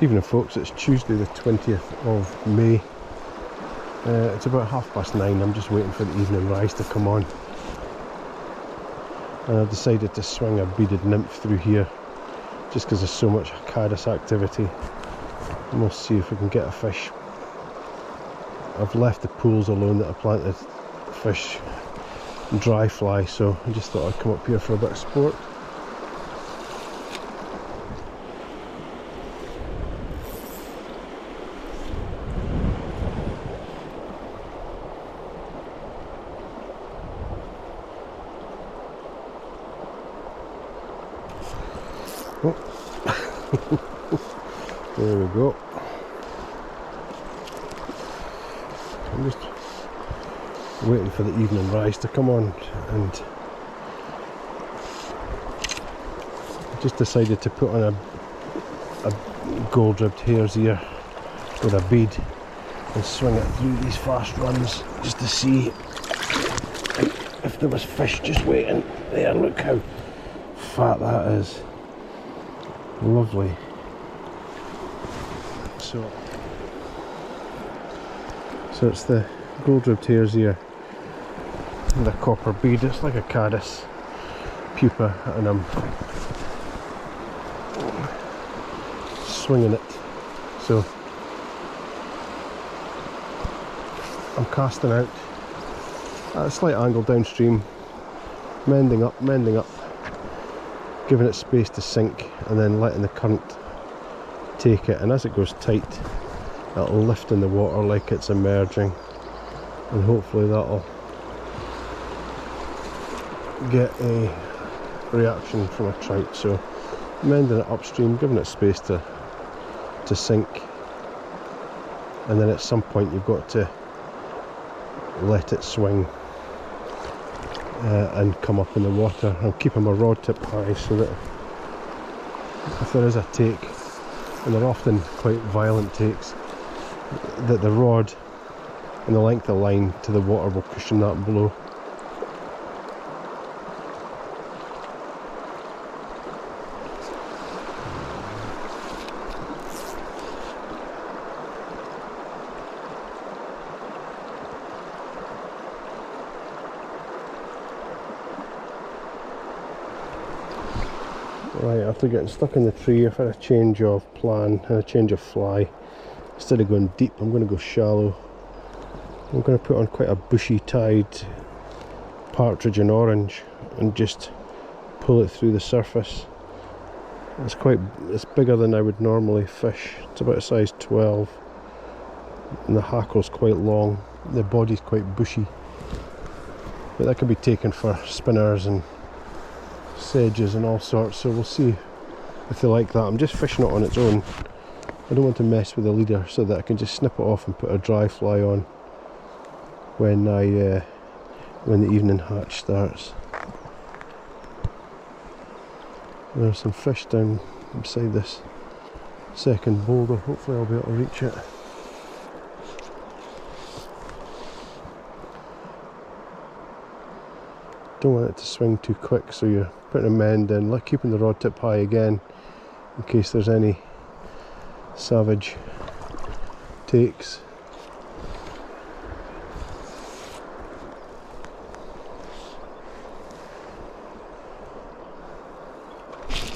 Evening folks, it's Tuesday the 20th of May. It's about 9:30. I'm just waiting for the evening rise to come on. And I've decided to swing a beaded nymph through here just because there's so much caddis activity. And we'll see if we can get a fish. I've left the pools alone that I planted fish and dry fly, so I just thought I'd come up here for a bit of sport. Oh. There we go. I'm just waiting for the evening rise to come on, and I just decided to put on a gold-ribbed hare's ear with a bead and swing it through these fast runs just to see if there was fish just waiting. There, look how fat that is. Lovely. So it's the gold-ribbed hare's ear with a copper bead. It's like a caddis pupa, and I'm swinging it. So I'm casting out at a slight angle downstream, mending up, giving it space to sink, and then letting the current take it, and as it goes tight it'll lift in the water like it's emerging, and hopefully that'll get a reaction from a trout. So mending it upstream, giving it space to sink, and then at some point you've got to let it swing and come up in the water. I'm keeping my rod tip high so that if there is a take, and they're often quite violent takes, that the rod and the length of line to the water will cushion that blow. Right, after getting stuck in the tree, I've had a change of plan and a change of fly. Instead of going deep, I'm going to go shallow. I'm going to put on quite a bushy tied partridge and orange and just pull it through the surface. It's bigger than I would normally fish. It's about a size 12, and the hackle's quite long. The body's quite bushy, but that can be taken for spinners and sedges and all sorts, so we'll see if they like that. I'm just fishing it on its own. I don't want to mess with the leader, so that I can just snip it off and put a dry fly on when the evening hatch starts. There's some fish down beside this second boulder. Hopefully I'll be able to reach it. Don't want it to swing too quick, so you're putting a mend in, like keeping the rod tip high again in case there's any savage takes.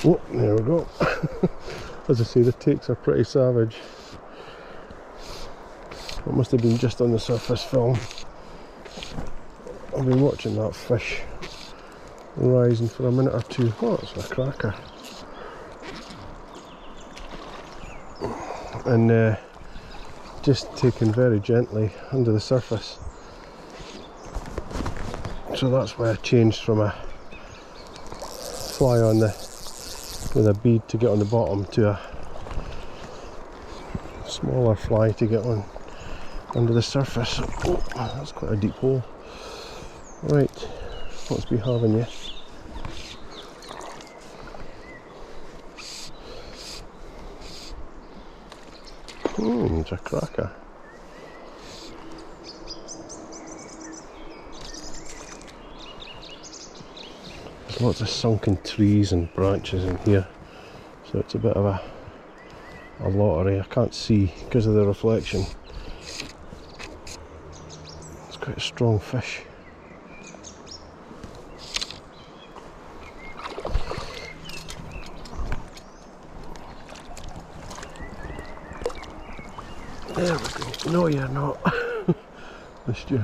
Oh, there we go. As I say, the takes are pretty savage. It must have been just on the surface film. I've been watching that fish rising for a minute or two. Oh, it's a cracker. And just taken very gently under the surface. So that's why I changed from a fly on with a bead to get on the bottom to a smaller fly to get on under the surface. Oh, that's quite a deep hole. Right, what's we having you? It's a cracker. There's lots of sunken trees and branches in here, so it's a bit of a a lottery. I can't see because of the reflection. It's quite a strong fish. There we go. No, you're not. Missed you.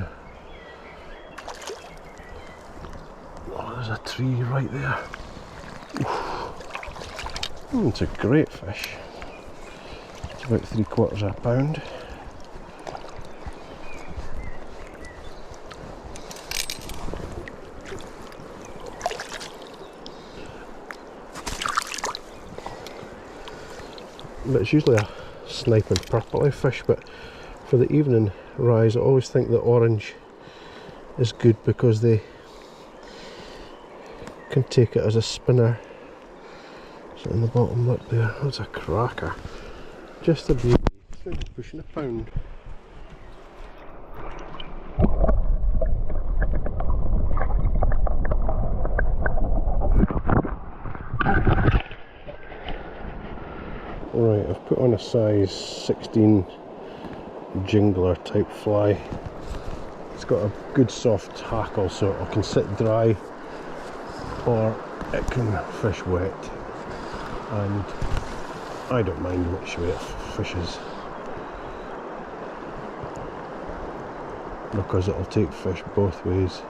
Oh, there's a tree right there. It's a great fish. It's about 3/4 of a pound. But it's usually a sniping purpley fish, but for the evening rise I always think the orange is good because they can take it as a spinner. So in the bottom lip there, that's a cracker. Just a beauty. It's maybe pushing a pound. Right, I've put on a size 16 jingler type fly. It's got a good soft tackle so it can sit dry or it can fish wet, and I don't mind which way it fishes because it'll take fish both ways.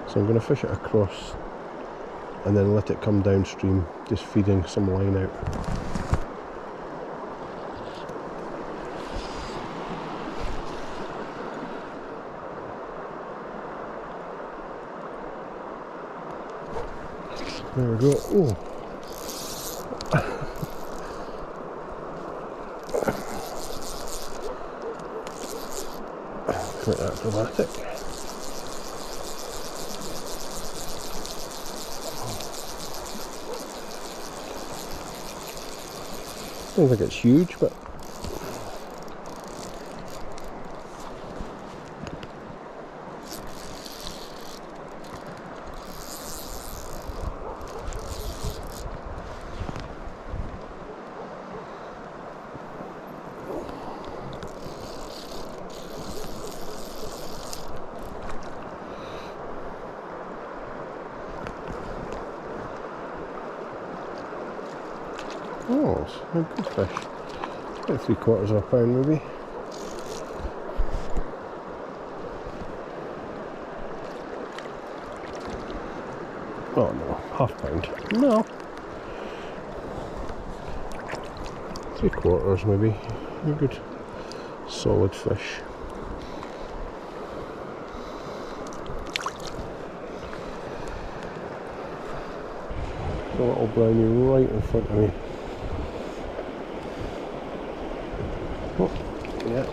So I'm going to fish it across and then let it come downstream, just feeding some line out. There we go. Oh. Quite acrobatic. I don't think it's huge, but oh, it's a good fish. About 3/4 of a pound maybe. Oh no, half pound. No. 3/4 maybe. A good solid fish. A little brownie right in front of me. Oh, yeah.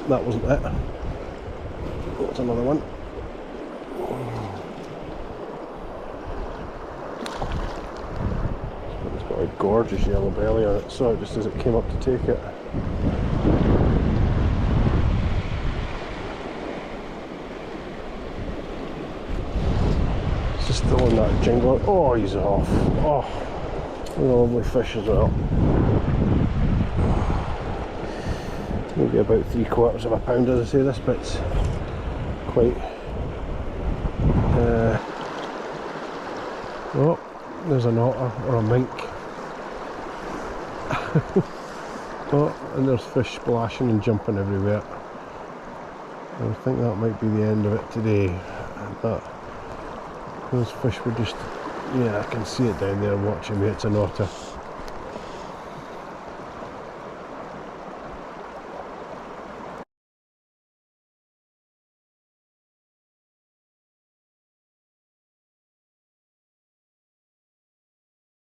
That wasn't it. That's another one. It's got a gorgeous yellow belly on it, so just as it came up to take it. It's just throwing that jingler. Oh, he's off. Oh, what a lovely fish as well. Maybe about 3/4 of a pound, as I say. This bit's quite. Oh, there's an otter or a mink. Oh, and there's fish splashing and jumping everywhere. I think that might be the end of it today. But those fish were just, yeah, I can see it down there watching me. It's an otter.